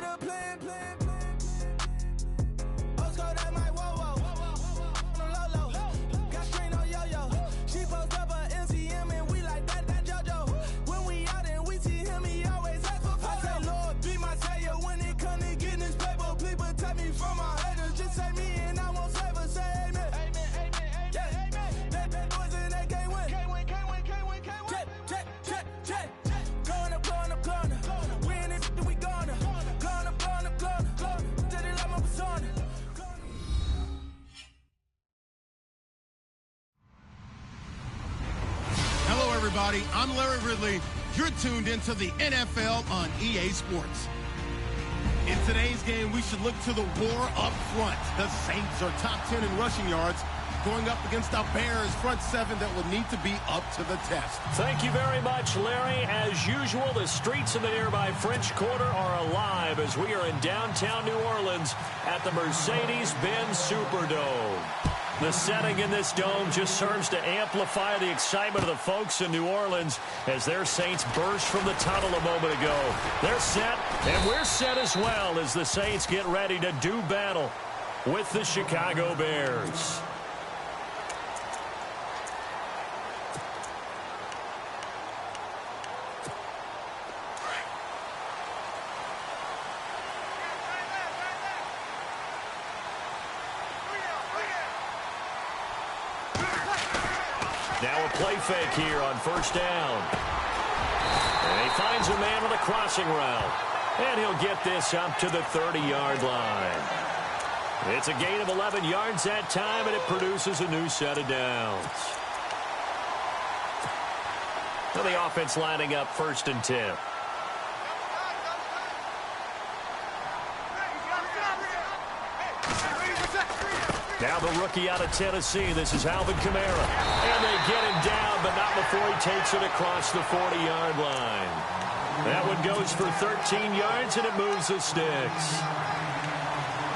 the plan. Postcode at my whoa. Low. Got strain on yo-yo. She post up a MCM and we like that JoJo. When we out and we see him, he always ask for photo. I say, Lord, be my savior when it come to getting this paper. Please protect me from my haters. Just say me and I won't save her. Say amen. Bad boys and they can't win. Jet. Going up. We in it, we gonna. Going up. Did it like my persona. Hello, everybody. I'm Larry Ridley. You're tuned into the NFL on EA Sports. In today's game, we should look to the war up front. The Saints are top 10 in rushing yards, going up against the Bears front seven that will need to be up to the test. Thank you very much, Larry. As usual, the streets in the nearby French Quarter are alive as we are in downtown New Orleans at the Mercedes-Benz Superdome. The setting in this dome just serves to amplify the excitement of the folks in New Orleans as their Saints burst from the tunnel a moment ago. They're set, and we're set as well as the Saints get ready to do battle with the Chicago Bears. Now a play fake here on first down. And he finds a man on the crossing route. And he'll get this up to the 30-yard line. It's a gain of 11 yards that time, and it produces a new set of downs. So the offense lining up 1st and 10. Now the rookie out of Tennessee. This is Alvin Kamara. And they get him down, but not before he takes it across the 40-yard line. That one goes for 13 yards, and it moves the sticks.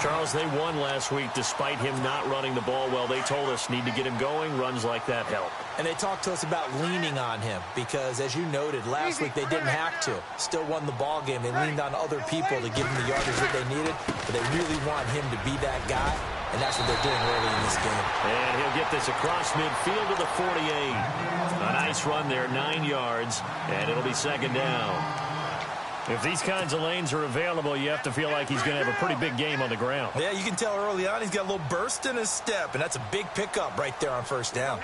Charles, they won last week despite him not running the ball well. They told us need to get him going. Runs like that help. And they talked to us about leaning on him because, as you noted, last week they didn't have to. Still won the ball game. They leaned on other people to give him the yardage that they needed, but they really want him to be that guy, and that's what they're doing early in this game. And he'll get this across midfield to the 48. A nice run there, 9 yards, and it'll be 2nd down. If these kinds of lanes are available, you have to feel like he's going to have a pretty big game on the ground. Yeah, you can tell early on he's got a little burst in his step, and that's a big pickup right there on 1st down.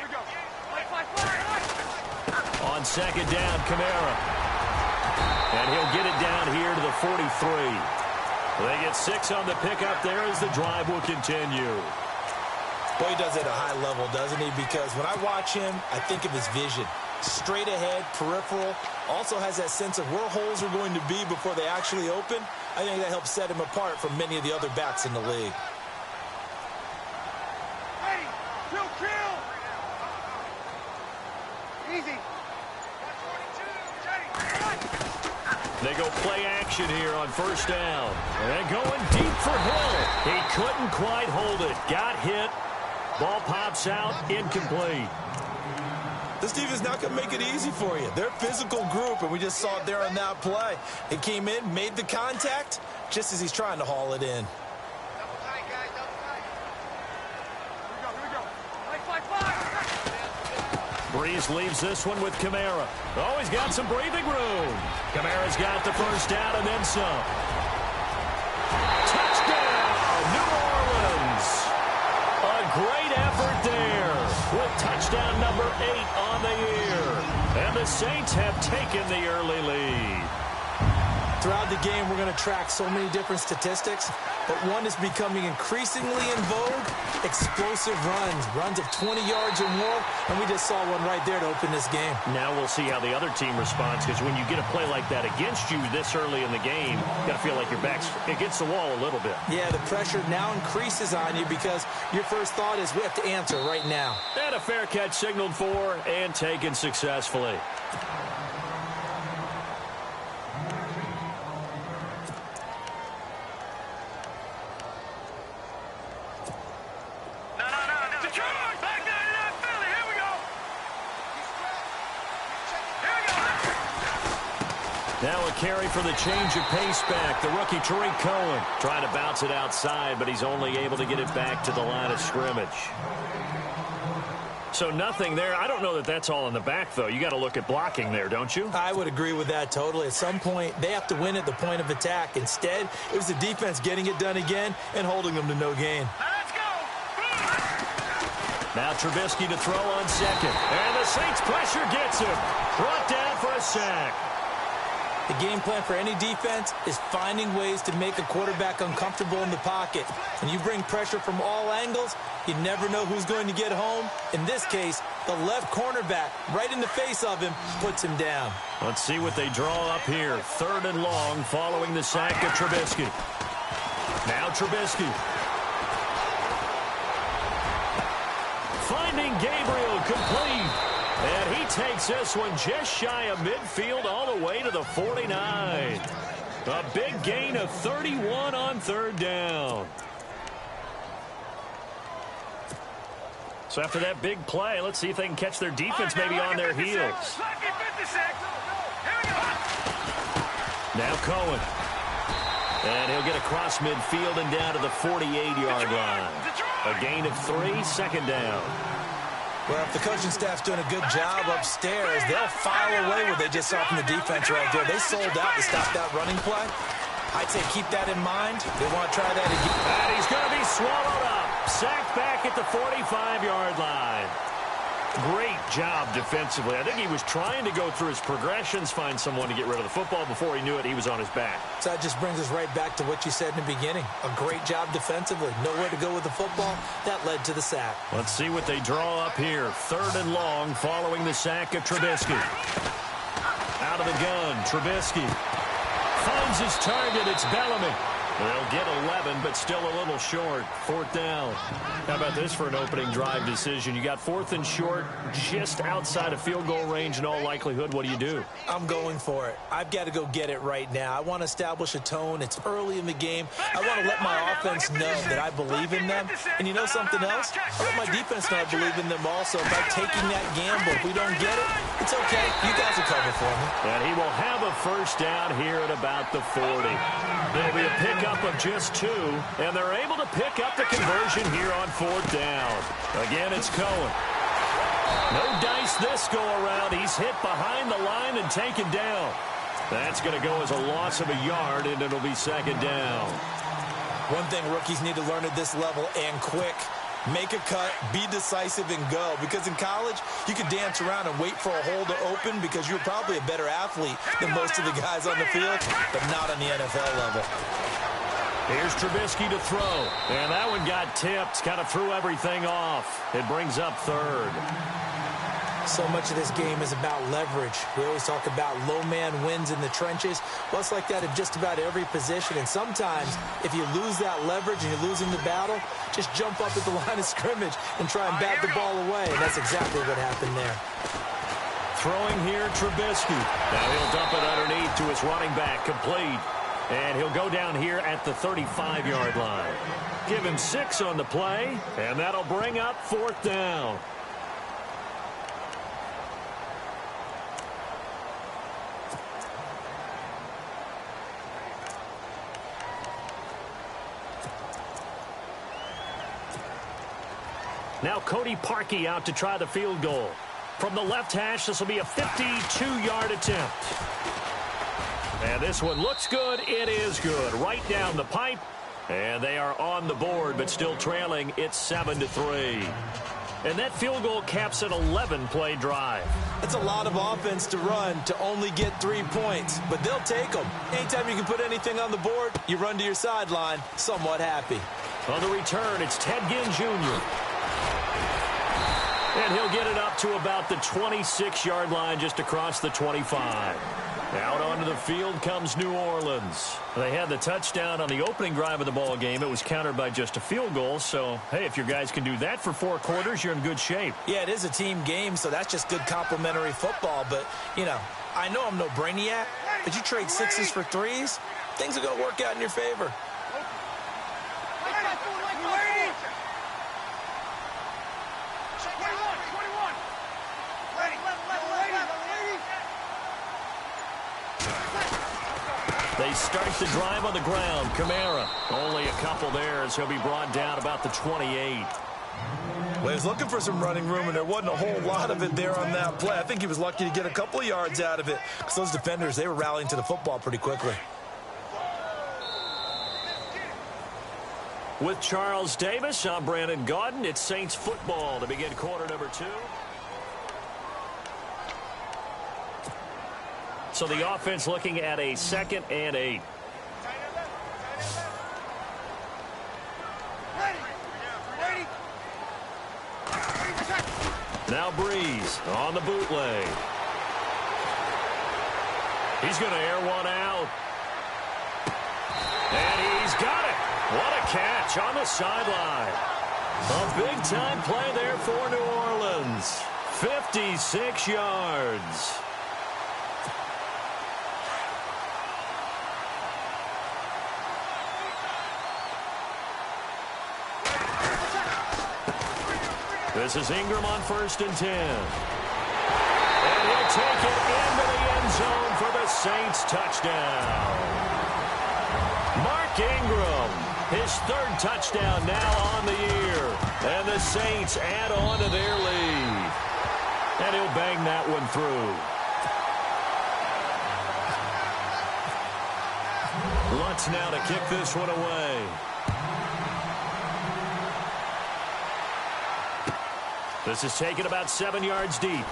On 2nd down, Kamara. And he'll get it down here to the 43. They get 6 on the pickup there as the drive will continue. Boy, he does it at a high level, doesn't he? Because when I watch him, I think of his vision. Straight ahead, peripheral, also has that sense of where holes are going to be before they actually open. I think that helps set him apart from many of the other backs in the league. Ready, kill. Easy. They go play action here on 1st down. And going deep for Hill. He couldn't quite hold it. Got hit. Ball pops out, incomplete. This defense not going to make it easy for you. They're a physical group, and we just saw it there on that play. It came in, made the contact, just as he's trying to haul it in. Double tight, guys, double tight. Here we go. Fight. Breeze leaves this one with Kamara. Oh, he's got some breathing room. Kamara's got the 1st down and then some. Touchdown, New Orleans. A great effort there with touchdown number 8 on the year. And the Saints have taken the early lead. Throughout the game, we're going to track so many different statistics, but one is becoming increasingly in vogue, explosive runs of 20 yards or more, and we just saw one right there to open this game. Now we'll see how the other team responds, because when you get a play like that against you this early in the game, you got to feel like your back's against the wall a little bit. Yeah, the pressure now increases on you because your first thought is we have to answer right now. And a fair catch signaled for and taken successfully. Now a carry for the change of pace back. The rookie Tariq Cohen trying to bounce it outside, but he's only able to get it back to the line of scrimmage. So nothing there. I don't know that that's all in the back, though. You got to look at blocking there, don't you? I would agree with that totally. At some point, they have to win at the point of attack. Instead, it was the defense getting it done again and holding them to no gain. Let's go. Now Trubisky to throw on second. And the Saints pressure gets him. Brought down for a sack. The game plan for any defense is finding ways to make a quarterback uncomfortable in the pocket. When you bring pressure from all angles, you never know who's going to get home. In this case, the left cornerback, right in the face of him, puts him down. Let's see what they draw up here. 3rd and long following the sack of Trubisky. Now Trubisky. Finding Gabriel complete. And he takes this one just shy of midfield all the way to the 49. A big gain of 31 on 3rd down. So after that big play, let's see if they can catch their defense maybe on their heels. Now Cohen. And he'll get across midfield and down to the 48-yard line. A gain of 3, 2nd down. Well, if the coaching staff's doing a good job upstairs, they'll file away what they just saw from the defense right there. They sold out to stop that running play. I'd say keep that in mind. They want to try that again. And he's going to be swallowed up. Sacked back at the 45-yard line. Great job defensively. I think he was trying to go through his progressions, find someone to get rid of the football. Before he knew it, he was on his back. So that just brings us right back to what you said in the beginning. A great job defensively. Nowhere to go with the football. That led to the sack. Let's see what they draw up here. 3rd and long following the sack of Trubisky. Out of the gun, Trubisky finds his target. It's Bellamy. They'll get 11, but still a little short. 4th down. How about this for an opening drive decision? You got 4th and short, just outside of field goal range in all likelihood. What do you do? I'm going for it. I've got to go get it right now. I want to establish a tone. It's early in the game. I want to let my offense know that I believe in them. And you know something else? I let my defense know I believe in them also by taking that gamble. If we don't get it, it's okay. You guys will cover for me. And he will have a 1st down here at about the 40. There'll be a pickup of just 2, and they're able to pick up the conversion here on 4th down. Again, it's Cohen. No dice this go around. He's hit behind the line and taken down. That's going to go as a loss of a yard, and it'll be 2nd down. One thing rookies need to learn at this level, and quick. Make a cut, be decisive, and go. Because in college, you could dance around and wait for a hole to open because you're probably a better athlete than most of the guys on the field, but not on the NFL level. Here's Trubisky to throw. And that one got tipped, kind of threw everything off. It brings up 3rd. So much of this game is about leverage. We always talk about low man wins in the trenches. Well, it's like that in just about every position. And sometimes, if you lose that leverage and you're losing the battle, just jump up at the line of scrimmage and try and bat the ball away. And that's exactly what happened there. Throwing here, Trubisky. Now he'll dump it underneath to his running back, complete. And he'll go down here at the 35-yard line. Give him 6 on the play, and that'll bring up 4th down. Now Cody Parkey out to try the field goal. From the left hash, this will be a 52-yard attempt. And this one looks good. It is good. Right down the pipe. And they are on the board, but still trailing. It's 7-3. And that field goal caps an 11-play drive. That's a lot of offense to run to only get 3 points, but they'll take them. Anytime you can put anything on the board, you run to your sideline somewhat happy. On the return, it's Ted Ginn Jr. And he'll get it up to about the 26-yard line, just across the 25. Out onto the field comes New Orleans. They had the touchdown on the opening drive of the ball game. It was countered by just a field goal. So, hey, if your guys can do that for 4 quarters, you're in good shape. Yeah, it is a team game, so that's just good complimentary football. But, you know, I know I'm no brainiac, but you trade 6s for 3s, things are going to work out in your favor. They start the drive on the ground. Kamara, only a couple there as he'll be brought down about the 28. Well, he was looking for some running room, and there wasn't a whole lot of it there on that play. I think he was lucky to get a couple of yards out of it because those defenders, they were rallying to the football pretty quickly. With Charles Davis, I'm Brandon Gaudin. It's Saints football to begin quarter number 2. So the offense looking at a 2nd and 8. Now Breeze on the bootleg. He's going to air one out. And he's got it. What a catch on the sideline. A big-time play there for New Orleans. 56 yards. This is Ingram on 1st and 10. And he'll take it into the end zone for the Saints touchdown. Mark Ingram, his 3rd touchdown now on the year. And the Saints add on to their lead. And he'll bang that one through. Lutz now to kick this one away. This is taken about 7 yards deep.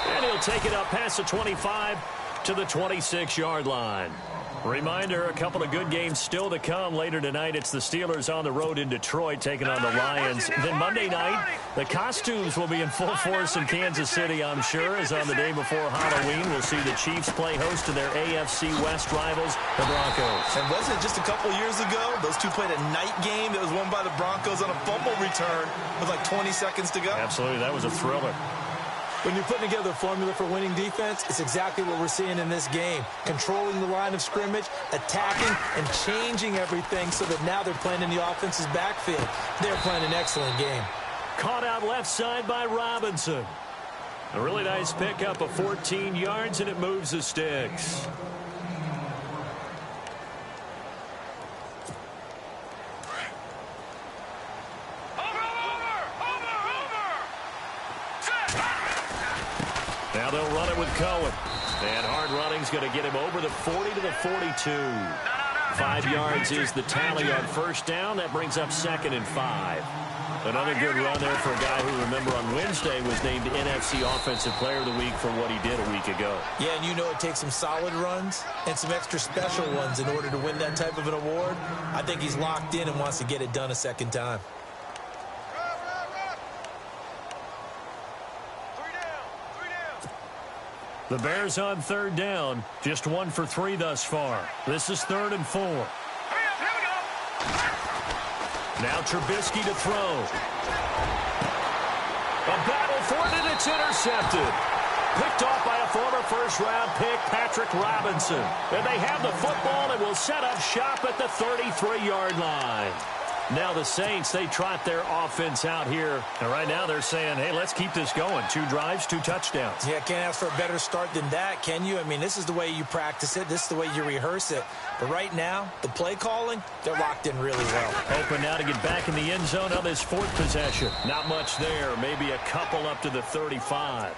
And he'll take it up past the 25 to the 26-yard line. Reminder, a couple of good games still to come. Later tonight, it's the Steelers on the road in Detroit taking on the Lions. Then Monday night, the costumes will be in full force in Kansas City, I'm sure, as on the day before Halloween, we'll see the Chiefs play host to their AFC West rivals, the Broncos. And wasn't it just a couple years ago, those two played a night game that was won by the Broncos on a fumble return with like 20 seconds to go? Absolutely, that was a thriller. When you're putting together a formula for winning defense, it's exactly what we're seeing in this game. Controlling the line of scrimmage, attacking, and changing everything so that now they're playing in the offense's backfield. They're playing an excellent game. Caught out left side by Robinson. A really nice pickup of 14 yards, and it moves the sticks. Now they'll run it with Cohen. And hard running's going to get him over the 40 to the 42. 5 yards is the tally on 1st down. That brings up 2nd and 5. Another good run there for a guy who, remember, on Wednesday was named NFC Offensive Player of the Week for what he did a week ago. Yeah, and you know it takes some solid runs and some extra special ones in order to win that type of an award. I think he's locked in and wants to get it done a second time. The Bears on 3rd down. Just 1 for 3 thus far. This is 3rd and 4. Now Trubisky to throw. A battle for it, and it's intercepted. Picked off by a former first-round pick, Patrick Robinson. And they have the football and will set up shop at the 33-yard line. Now the Saints, they trot their offense out here. And right now they're saying, hey, let's keep this going. 2 drives, 2 touchdowns. Yeah, can't ask for a better start than that, can you? I mean, this is the way you practice it. This is the way you rehearse it. But right now, the play calling, they're locked in really well. Open now to get back in the end zone on this 4th possession. Not much there. Maybe a couple up to the 35.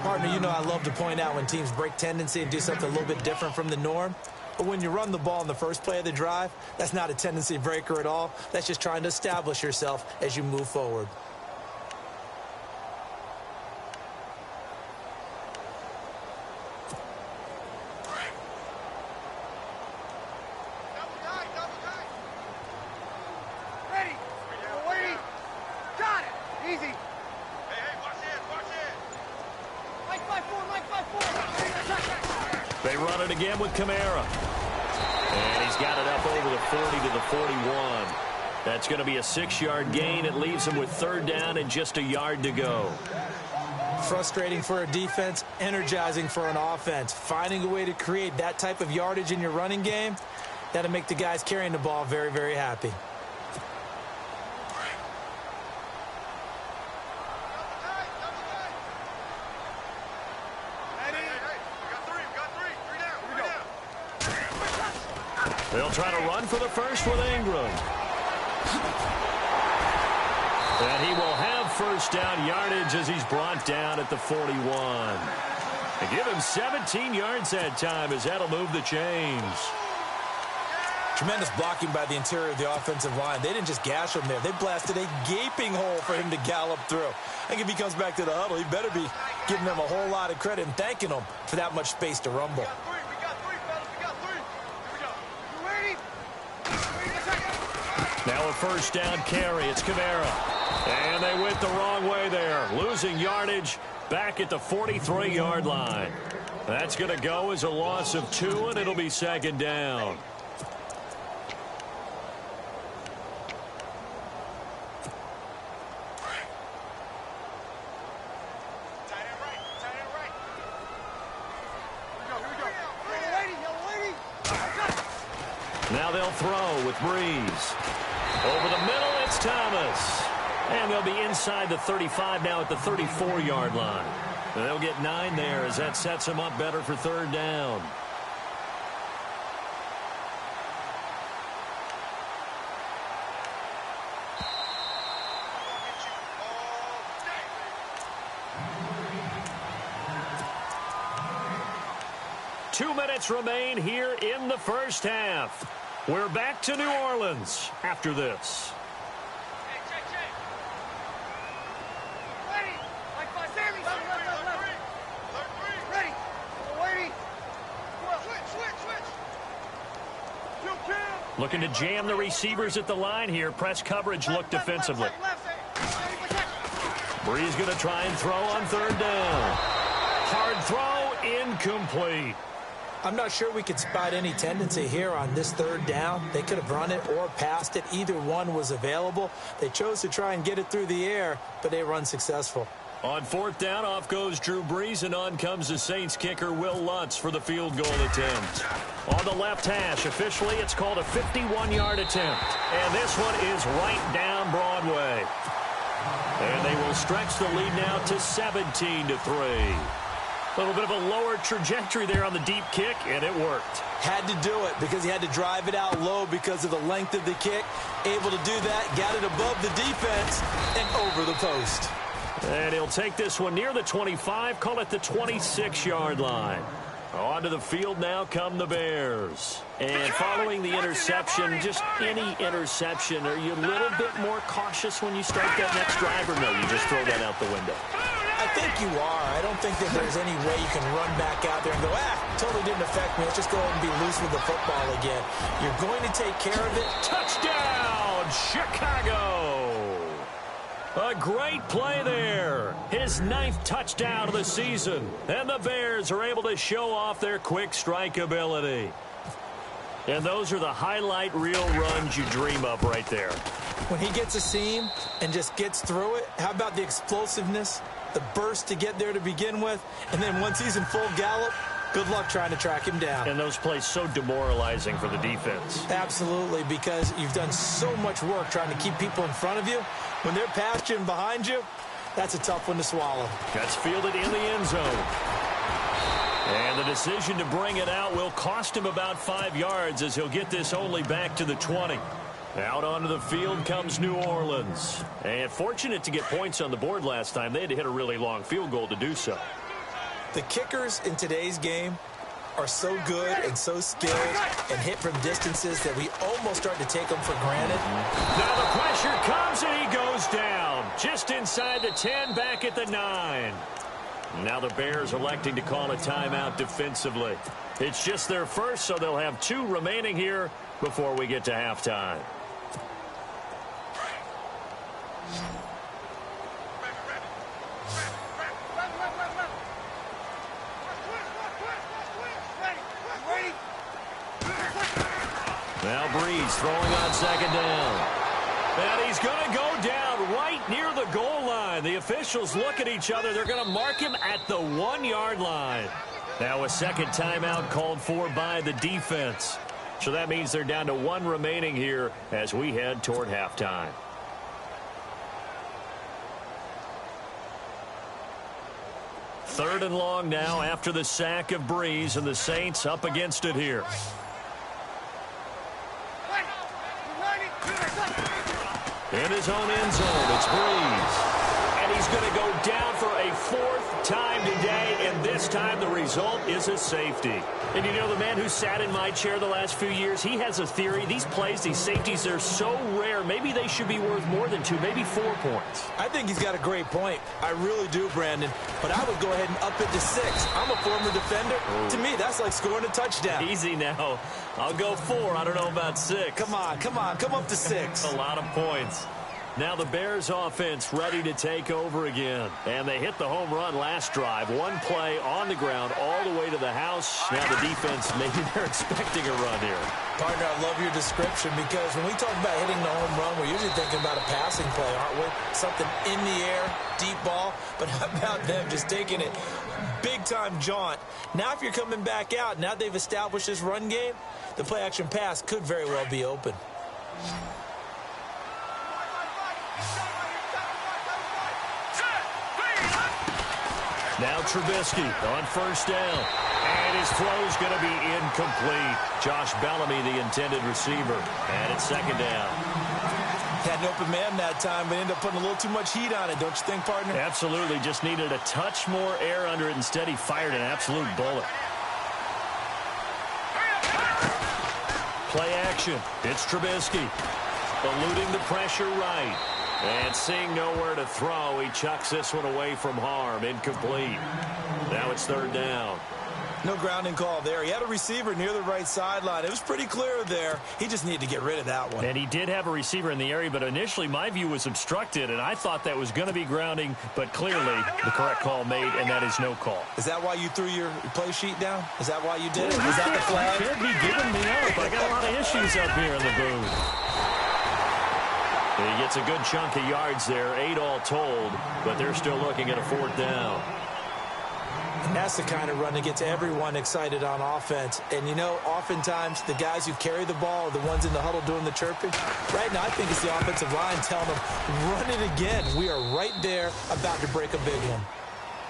Partner, you know I love to point out when teams break tendency and do something a little bit different from the norm. But when you run the ball in the first play of the drive, that's not a tendency breaker at all. That's just trying to establish yourself as you move forward. Ready. Waiting. Got it. Easy. Hey, watch this. Mike 5-4. They run it again with Kamara. And he's got it up over the 40 to the 41. That's going to be a 6-yard gain. It leaves him with 3rd down and just a yard to go. Frustrating for a defense, energizing for an offense. Finding a way to create that type of yardage in your running game, that'll make the guys carrying the ball very, very happy. They'll try to run for the first with Ingram. And he will have first down yardage as he's brought down at the 41. They give him 17 yards that time as that'll move the chains. Tremendous blocking by the interior of the offensive line. They didn't just gash him there. They blasted a gaping hole for him to gallop through. I think if he comes back to the huddle, he better be giving them a whole lot of credit and thanking them for that much space to rumble. We got three, fellas. We got three. Here we go. You ready? Now a first down carry. It's Kamara. And they went the wrong way there. Losing yardage back at the 43-yard line. That's going to go as a loss of 2, and it'll be second down. Now they'll throw with Breeze. Over the middle, it's Thomas. And they'll be inside the 35 now at the 34-yard line. And they'll get 9 there as that sets them up better for third down. Two minutes remain here in the first half. We're back to New Orleans after this. Ready? Like my Sammy. Left. Ready? Waiting. Switch. Looking to jam the receivers at the line here. Press coverage look defensively. Breeze going to try and throw on third down. Hard throw, incomplete. I'm not sure we could spot any tendency here on this third down. They could have run it or passed it. Either one was available. They chose to try and get it through the air, but they were unsuccessful. On fourth down, off goes Drew Brees, and on comes the Saints kicker Will Lutz for the field goal attempt. On the left hash, officially it's called a 51-yard attempt. And this one is right down Broadway. And they will stretch the lead now to 17-3. A little bit of a lower trajectory there on the deep kick, and it worked. Had to do it because he had to drive it out low because of the length of the kick. Able to do that, got it above the defense and over the post. And he'll take this one near the 25, call it the 26-yard line. Onto the field now come the Bears. And following the interception, just any interception, are you a little bit more cautious when you start that next drive, or no, you just throw that out the window? I think you are. I don't think that there's any way you can run back out there and go, totally didn't affect me. Let's just go ahead and be loose with the football again. You're going to take care of it. Touchdown, Chicago! A great play there. His 9th touchdown of the season. And the Bears are able to show off their quick strike ability. And those are the highlight reel runs you dream of right there. When he gets a seam and just gets through it, how about the explosiveness, the burst to get there to begin with, and then once he's in full gallop, good luck trying to track him down. And those plays so demoralizing for the defense. Absolutely, because you've done so much work trying to keep people in front of you. When they're past you and behind you, that's a tough one to swallow. That's fielded in the end zone. And the decision to bring it out will cost him about 5 yards as he'll get this only back to the 20. Out onto the field comes New Orleans. And fortunate to get points on the board last time. They had to hit a really long field goal to do so. The kickers in today's game are so good and so skilled and hit from distances that we almost start to take them for granted. Now the pressure comes and he goes down. Just inside the 10, back at the 9. Now the Bears electing to call a timeout defensively. It's just their first, so they'll have 2 remaining here before we get to halftime. Now Breeze throwing on second down. And he's going to go down right near the goal line. The officials look at each other. They're going to mark him at the 1-yard line. Now a second timeout called for by the defense. So that means they're down to 1 remaining here as we head toward halftime. Third and long now after the sack of Breeze, and the Saints up against it here. In his own end zone, it's Breeze. And he's going to go down for a fourth time today, and this time the result is a safety. And you know, the man who sat in my chair the last few years, he has a theory. These plays, these safeties, they're so rare. Maybe they should be worth more than 2, maybe 4 points. I think he's got a great point. I really do, Brandon. But I would go ahead and up it to 6. I'm a former defender. Oh. To me, that's like scoring a touchdown. Easy now. I'll go 4. I don't know about 6. Come on. Come up to 6. A lot of points. Now the Bears offense ready to take over again. And they hit the home run last drive. One play on the ground all the way to the house. Now the defense, maybe they're expecting a run here. Partner, I love your description because when we talk about hitting the home run, we're usually thinking about a passing play, aren't we? Something in the air, deep ball. But how about them just taking it big-time jaunt? Now if you're coming back out, now they've established this run game, the play-action pass could very well be open. Now Trubisky on first down. And his throw's going to be incomplete. Josh Bellamy, the intended receiver. And it's second down. Had an open man that time, but ended up putting a little too much heat on it, don't you think, partner? Absolutely. Just needed a touch more air under it. Instead, he fired an absolute bullet. Play action. It's Trubisky. Eluding the pressure right. And seeing nowhere to throw, he chucks this one away from harm. Incomplete. Now it's third down. No grounding call there. He had a receiver near the right sideline. It was pretty clear there. He just needed to get rid of that one. And he did have a receiver in the area, but initially my view was obstructed, and I thought that was going to be grounding, but clearly the correct call made, and that is no call. Is that why you threw your play sheet down? Is that why you did it? Is that the flag? You can't be giving me up. I got a lot of issues up here in the booth. He gets a good chunk of yards there, 8 all told, but they're still looking at a fourth down. And that's the kind of run that gets everyone excited on offense. And, you know, oftentimes the guys who carry the ball are the ones in the huddle doing the chirping. Right now, I think it's the offensive line telling them, run it again. We are right there about to break a big one.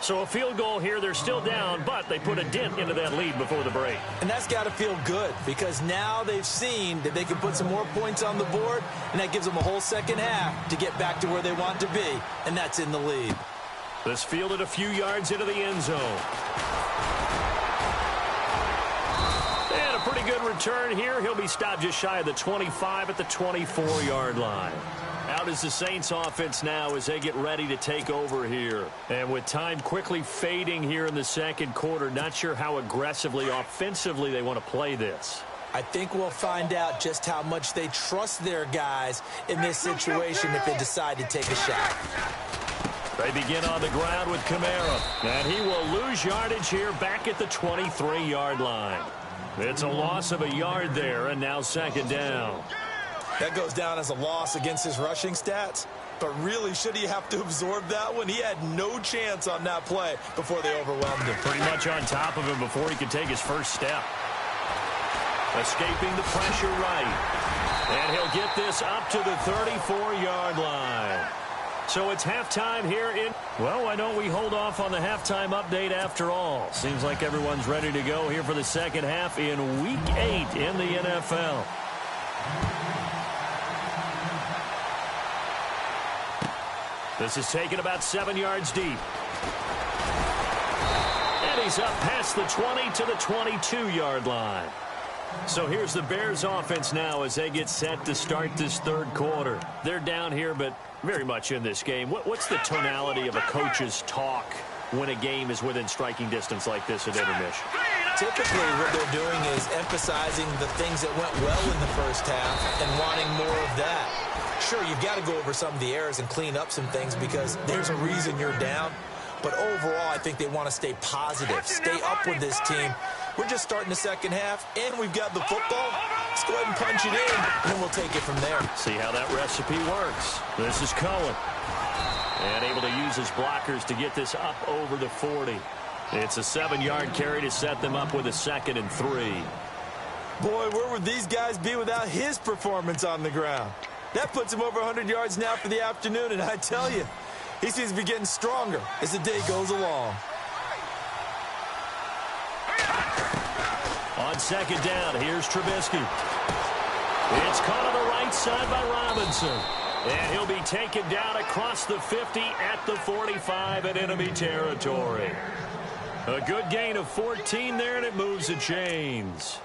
So a field goal here, they're still down, but they put a dent into that lead before the break. And that's got to feel good because now they've seen that they can put some more points on the board, and that gives them a whole second half to get back to where they want to be, and that's in the lead. This fielded a few yards into the end zone. And a pretty good return here. He'll be stopped just shy of the 25 at the 24-yard line. Out is the Saints offense now as they get ready to take over here. And with time quickly fading here in the second quarter, not sure how aggressively, offensively they want to play this. I think we'll find out just how much they trust their guys in this situation if they decide to take a shot. They begin on the ground with Kamara. And he will lose yardage here back at the 23-yard line. It's a loss of a yard there, and now second down. That goes down as a loss against his rushing stats. But really, should he have to absorb that one? He had no chance on that play before they overwhelmed him. Pretty much on top of him before he could take his first step. Escaping the pressure right. And he'll get this up to the 34-yard line. So it's halftime here in... Well, why don't we hold off on the halftime update after all? Seems like everyone's ready to go here for the second half in Week 8 in the NFL. This is taken about 7 yards deep. And he's up past the 20 to the 22-yard line. So here's the Bears offense now as they get set to start this third quarter. They're down here, but very much in this game. What's the tonality of a coach's talk when a game is within striking distance like this at intermission? Typically, what they're doing is emphasizing the things that went well in the first half and wanting more of that. Sure, you've got to go over some of the errors and clean up some things because there's a reason you're down. But overall, I think they want to stay positive, stay up with this team. We're just starting the second half, and we've got the football. Let's go ahead and punch it in, and then we'll take it from there. See how that recipe works. This is Cohen. And able to use his blockers to get this up over the 40. It's a 7-yard carry to set them up with a 2nd and 3. Boy, where would these guys be without his performance on the ground? That puts him over 100 yards now for the afternoon, and I tell you, he seems to be getting stronger as the day goes along. On second down, here's Trubisky. It's caught on the right side by Robinson. And he'll be taken down across the 50 at the 45 in enemy territory. A good gain of 14 there, and it moves the chains.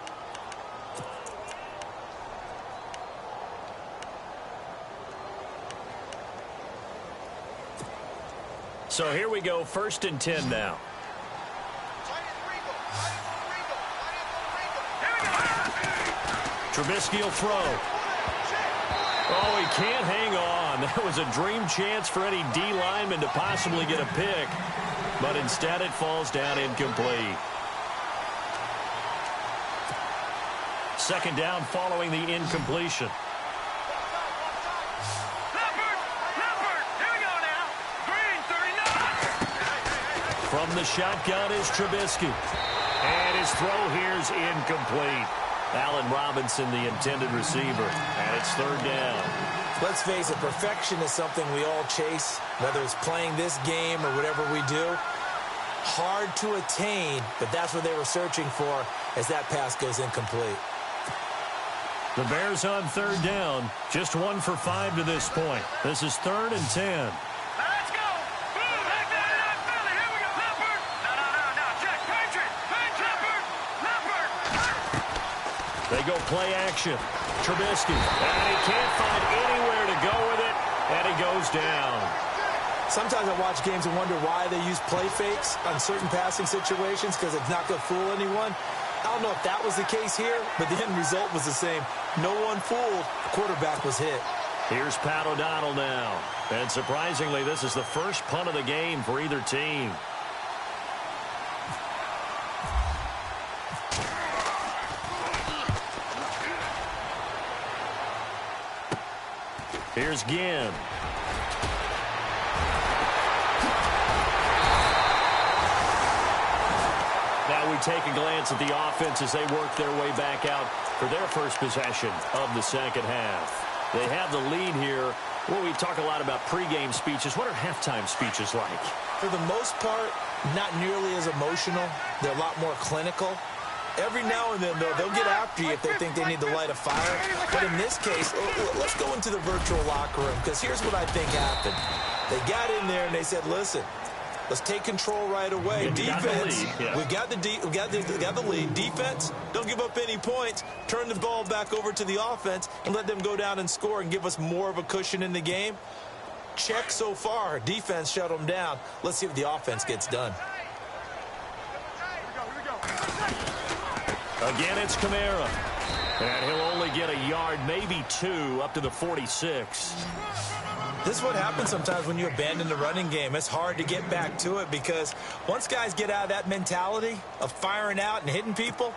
So here we go, 1st and 10 now. Trubisky will throw. Oh, he can't hang on. That was a dream chance for any D lineman to possibly get a pick. But instead it falls down incomplete. 2nd down following the incompletion. From the shotgun is Trubisky. And his throw here is incomplete. Allen Robinson, the intended receiver, and it's 3rd down. Let's face it, perfection is something we all chase, whether it's playing this game or whatever we do. Hard to attain, but that's what they were searching for as that pass goes incomplete. The Bears on 3rd down, just 1 for 5 to this point. This is 3rd and 10. They go play action. Trubisky. And he can't find anywhere to go with it. And he goes down. Sometimes I watch games and wonder why they use play fakes on certain passing situations because it's not going to fool anyone. I don't know if that was the case here, but the end result was the same. No one fooled. The quarterback was hit. Here's Pat O'Donnell now. And surprisingly, this is the first punt of the game for either team. Here's Ginn. Now we take a glance at the offense as they work their way back out for their first possession of the 2nd half. They have the lead here. Well, we talk a lot about pregame speeches. What are halftime speeches like? For the most part, not nearly as emotional. They're a lot more clinical. Every now and then, though, they'll get after you if they think they need to light a fire. But in this case, let's go into the virtual locker room, because here's what I think happened. They got in there and they said, listen, let's take control right away. Defense, we got the lead. Defense, don't give up any points. Turn the ball back over to the offense and let them go down and score and give us more of a cushion in the game. Check so far. Defense shut them down. Let's see if the offense gets done. Again, it's Kamara. And he'll only get a yard, maybe 2, up to the 46. This is what happens sometimes when you abandon the running game. It's hard to get back to it because once guys get out of that mentality of firing out and hitting people,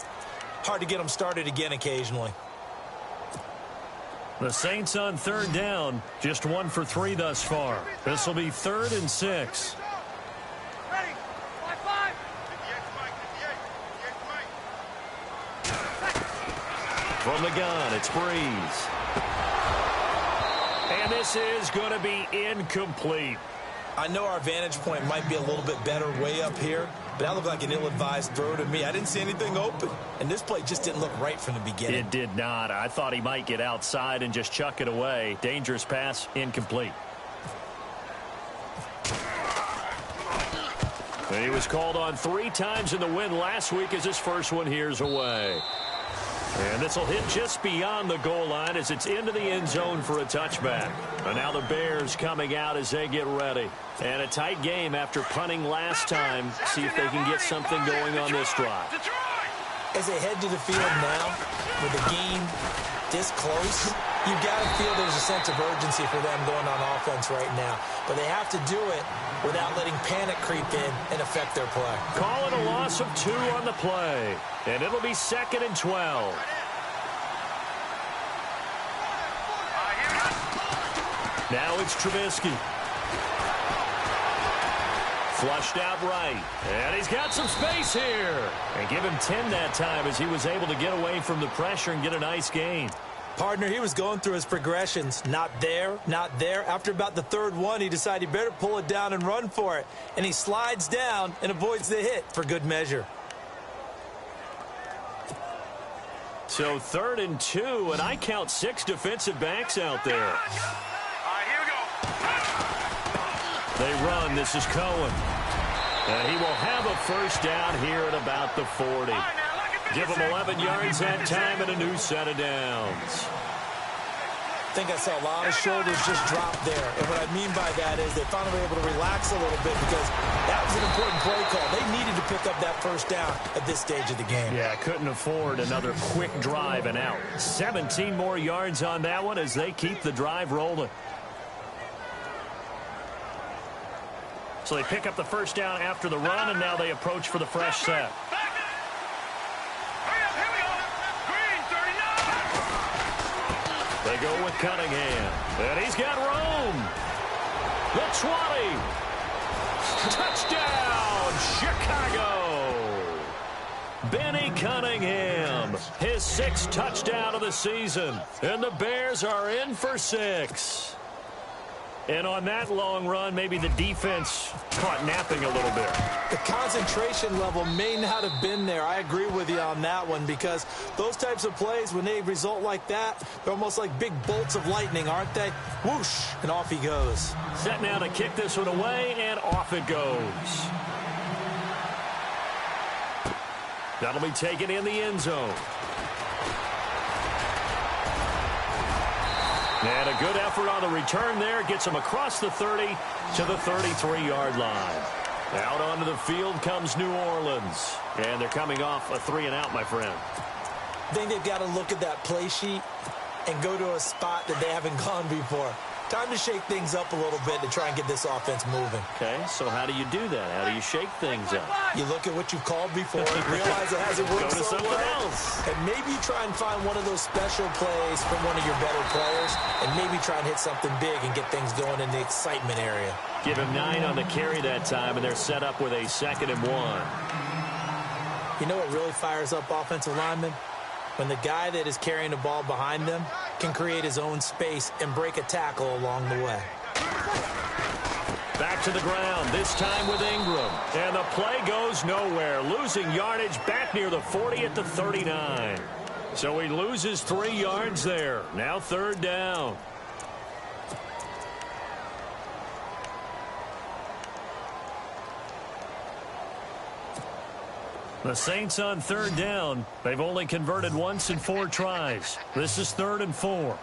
hard to get them started again occasionally. The Saints on 3rd down, just 1 for 3 thus far. This will be 3rd and 6. Ready? 5-5. From the gun, it's Breeze. And this is going to be incomplete. I know our vantage point might be a little bit better way up here, but that looked like an ill-advised throw to me. I didn't see anything open, and this play just didn't look right from the beginning. It did not. I thought he might get outside and just chuck it away. Dangerous pass, incomplete. And he was called on 3 times in the win last week as his first one here's away. And this will hit just beyond the goal line as it's into the end zone for a touchback. And now the Bears coming out as they get ready. And a tight game after punting last time. See if they can get something going on this drive. As they head to the field now, with the game this close, you've got to feel there's a sense of urgency for them going on offense right now. But they have to do it without letting panic creep in and affect their play. Call it a loss of 2 on the play. And it'll be 2nd and 12. Now it's Trubisky. Flushed out right. And he's got some space here. And give him 10 that time as he was able to get away from the pressure and get a nice gain. Partner, he was going through his progressions. Not there, not there. After about the 3rd one, he decided he better pull it down and run for it. And he slides down and avoids the hit for good measure. So 3rd and 2, and I count 6 defensive backs out there. They run. This is Cohen. And he will have a first down here at about the 40. Give him 11 yards that time and a new set of downs. I think I saw a lot of shoulders just drop there. And what I mean by that is they finally were able to relax a little bit because that was an important play call. They needed to pick up that first down at this stage of the game. Yeah, couldn't afford another quick drive and out. 17 more yards on that one as they keep the drive rolling. So they pick up the first down after the run, and now they approach for the fresh set. They go with Cunningham. And he's got room. The 20. Touchdown, Chicago. Benny Cunningham, his 6th touchdown of the season. And the Bears are in for 6. And on that long run, maybe the defense caught napping a little bit. The concentration level may not have been there. I agree with you on that one because those types of plays, when they result like that, they're almost like big bolts of lightning, aren't they? Whoosh, and off he goes. Set now to kick this one away, and off it goes. That'll be taken in the end zone. And a good effort on the return there. Gets him across the 30 to the 33-yard line. Out onto the field comes New Orleans. And they're coming off a 3-and-out, my friend. I think they've got to look at that play sheet and go to a spot that they haven't gone before. Time to shake things up a little bit to try and get this offense moving. Okay, so how do you do that? How do you shake things up? You look at what you've called before, realize it hasn't worked Go to so something well, else. and maybe try and find one of those special plays from one of your better players, and maybe try and hit something big and get things going in the excitement area. Give him 9 on the carry that time, and they're set up with a 2nd and 1. You know what really fires up offensive linemen? When the guy that is carrying the ball behind them can create his own space and break a tackle along the way. Back to the ground, this time with Ingram. And the play goes nowhere. Losing yardage back near the 40 at the 39. So he loses 3 yards there. Now 3rd down. The Saints on 3rd down. They've only converted once in 4 tries. This is 3rd and 4.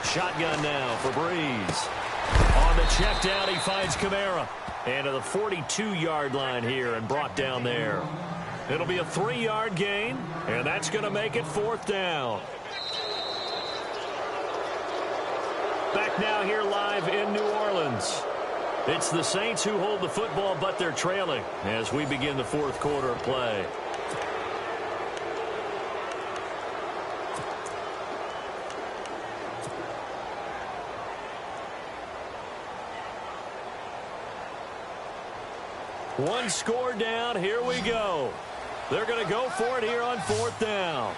Shotgun now for Breeze. On the check down, he finds Kamara. And to the 42-yard line here and brought down there. It'll be a 3-yard gain, and that's going to make it 4th down. Back now here live in New Orleans. It's the Saints who hold the football, but they're trailing as we begin the 4th quarter of play. One score down. Here we go. They're going to go for it here on 4th down.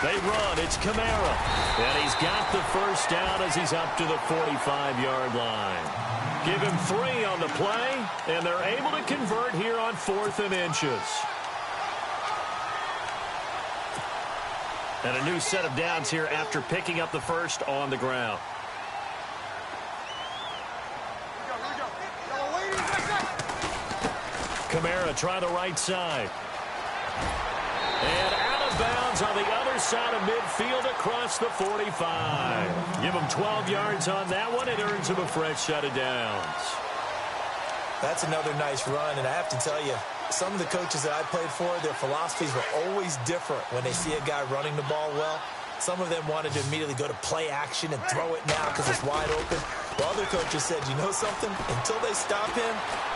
They run. It's Kamara. And he's got the first down as he's up to the 45-yard line. Give him 3 on the play, and they're able to convert here on 4th and inches. And a new set of downs here after picking up the first on the ground. Kamara try the right side. And out of bounds on the other side of midfield across the 45. Give him 12 yards on that one. It earns him a fresh set of downs. That's another nice run, and I have to tell you, some of the coaches that I played for, their philosophies were always different when they see a guy running the ball well. Some of them wanted to immediately go to play action and throw it now because it's wide open. While other coaches said, you know something? Until they stop him,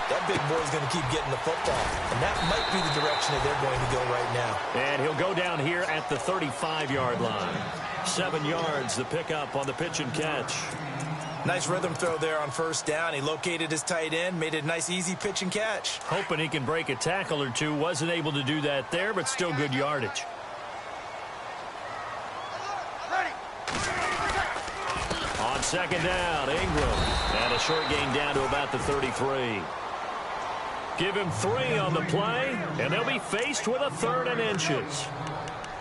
that big boy's going to keep getting the football. And that might be the direction that they're going to go right now. And he'll go down here at the 35-yard line. 7 yards, the pickup on the pitch and catch. Nice rhythm throw there on first down. He located his tight end, made it a nice, easy pitch and catch. Hoping he can break a tackle or two. Wasn't able to do that there, but still good yardage. On second down, Ingram. And a short gain down to about the 33. Give him 3 on the play, and they'll be faced with a 3rd and inches.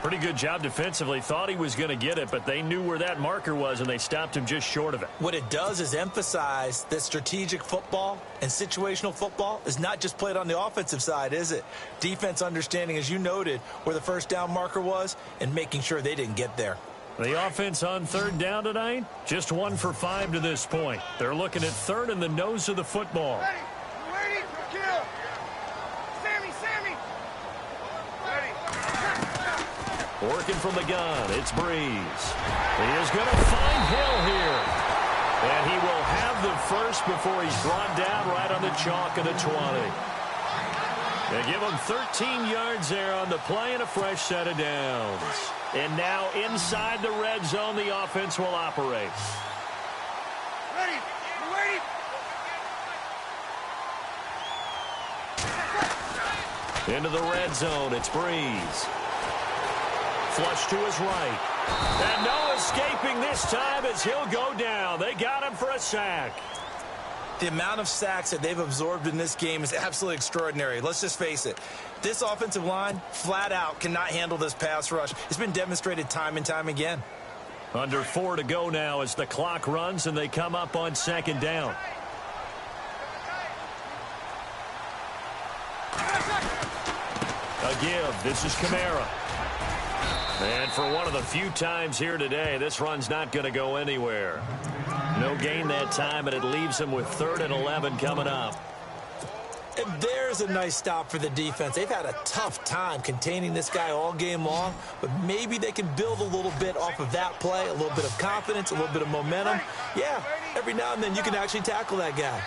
Pretty good job defensively. Thought he was going to get it, but they knew where that marker was, and they stopped him just short of it. What it does is emphasize that strategic football and situational football is not just played on the offensive side, is it? Defense understanding, as you noted, where the first down marker was and making sure they didn't get there. The offense on 3rd down tonight, just 1 for 5 to this point. They're looking at 3rd in the nose of the football. Ready. Waiting. Kill. Sammy. Ready. Working from the gun, it's Breeze. He is going to find Hill here. And he will have the first before he's brought down right on the chalk of the 20. They give him 13 yards there on the play and a fresh set of downs. And now inside the red zone, the offense will operate. Ready. Waiting. Into the red zone, it's Breeze. Flush to his right. And no escaping this time as he'll go down. They got him for a sack. The amount of sacks that they've absorbed in this game is absolutely extraordinary. Let's just face it. This offensive line, flat out, cannot handle this pass rush. It's been demonstrated time and time again. Under 4 to go now as the clock runs and they come up on 2nd down. A give. This is Kamara. And for one of the few times here today, this run's not going to go anywhere. No gain that time, and it leaves him with 3rd and 11 coming up. And there's a nice stop for the defense. They've had a tough time containing this guy all game long, but maybe they can build a little bit off of that play, a little bit of confidence, a little bit of momentum. Yeah, every now and then you can actually tackle that guy.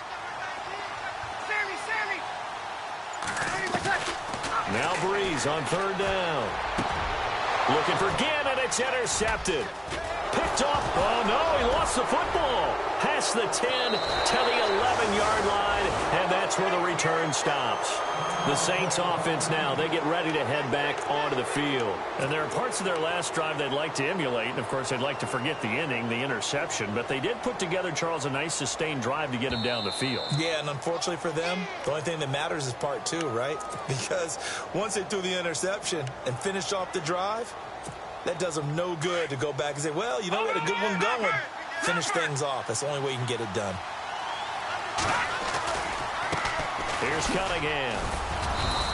Sammy. Now Breeze on 3rd down. Looking for Ginn, and it's intercepted. Picked off. Oh, no, he lost the football. Past the 10 to the 11-yard line, and that's where the return stops. The Saints offense now, they get ready to head back onto the field. And there are parts of their last drive they'd like to emulate, and, of course, they'd like to forget the inning, the interception. But they did put together, Charles, a nice sustained drive to get him down the field. Yeah, and unfortunately for them, the only thing that matters is part 2, right? Because once they threw the interception and finished off the drive, that does them no good to go back and say, well, you know what, a good one going. Finish things off. That's the only way you can get it done. Here's Cunningham.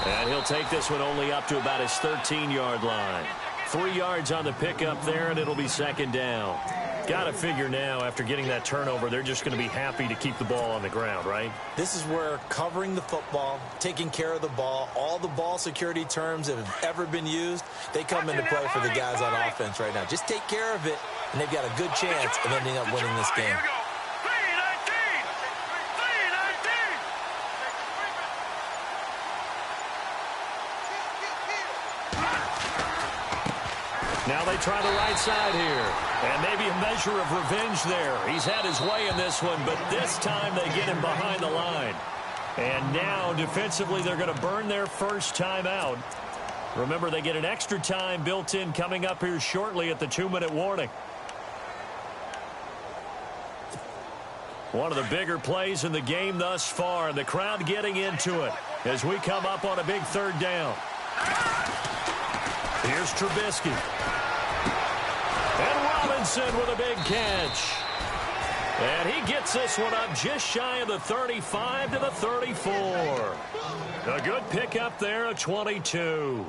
And he'll take this one only up to about his 13-yard line. 3 yards on the pickup there, and it'll be 2nd down. Got to figure now, after getting that turnover, they're just going to be happy to keep the ball on the ground, right? This is where covering the football, taking care of the ball, all the ball security terms that have ever been used, they come into play for the guys on offense right now. Just take care of it, and they've got a good chance of ending up winning this game. Now they try the right side here. And maybe a measure of revenge there. He's had his way in this one, but this time they get him behind the line. And now, defensively, they're going to burn their first time out. Remember, they get an extra time built in coming up here shortly at the 2-minute warning. One of the bigger plays in the game thus far, and the crowd getting into it as we come up on a big 3rd down. Here's Trubisky. And Robinson with a big catch. And he gets this one up just shy of the 35 to the 34. A good pickup there at 22.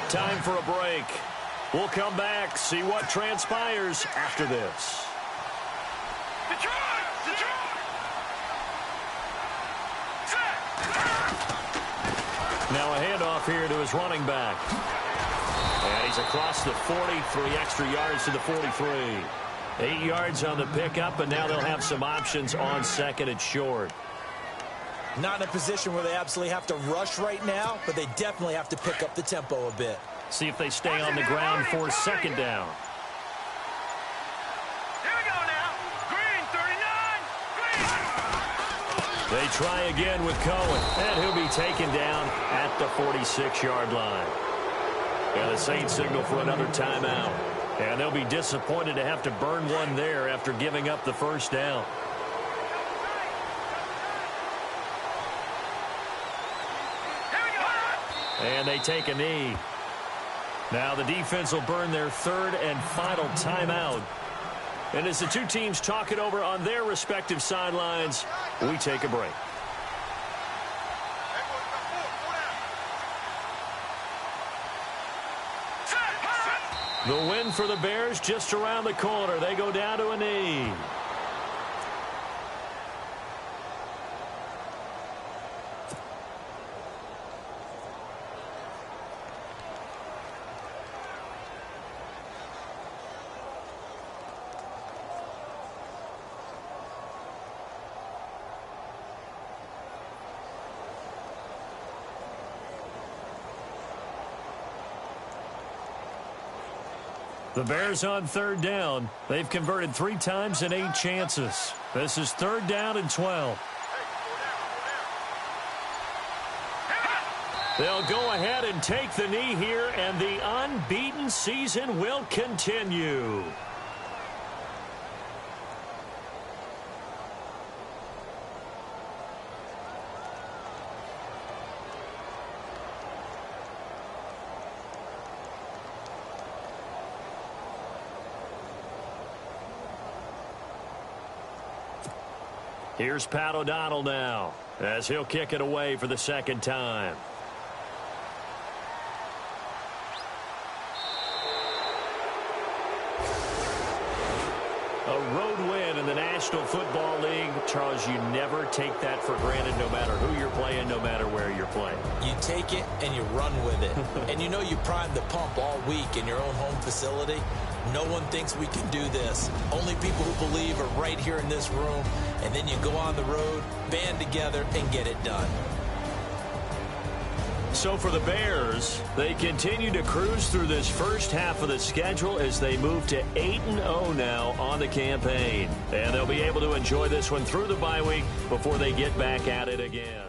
Time for a break. We'll come back, see what transpires after this. Now a handoff here to his running back. And he's across the 40, 3 extra yards to the 43. 8 yards on the pickup, and now they'll have some options on 2nd and short. Not in a position where they absolutely have to rush right now, but they definitely have to pick up the tempo a bit. See if they stay on the ground for 2nd down. Here we go now. Green, 39. Green. They try again with Cohen, and he'll be taken down at the 46-yard line. And the Saints signal for another timeout. And they'll be disappointed to have to burn one there after giving up the first down. And they take a knee. Now the defense will burn their third and final timeout. And as the two teams talk it over on their respective sidelines, we take a break. The win for the Bears just around the corner. They go down to a knee. The Bears on third down. They've converted 3 times in 8 chances. This is 3rd down and 12. They'll go ahead and take the knee here, and the unbeaten season will continue. Here's Pat O'Donnell now, as he'll kick it away for the second time. A road win in the National Football League. Charles, you never take that for granted, no matter who you're playing, no matter where you're playing. You take it and you run with it. And you know you primed the pump all week in your own home facility. No one thinks we can do this. Only people who believe are right here in this room. And then you go on the road, band together, and get it done. So for the Bears, they continue to cruise through this first half of the schedule as they move to 8-0 now on the campaign. And they'll be able to enjoy this one through the bye week before they get back at it again.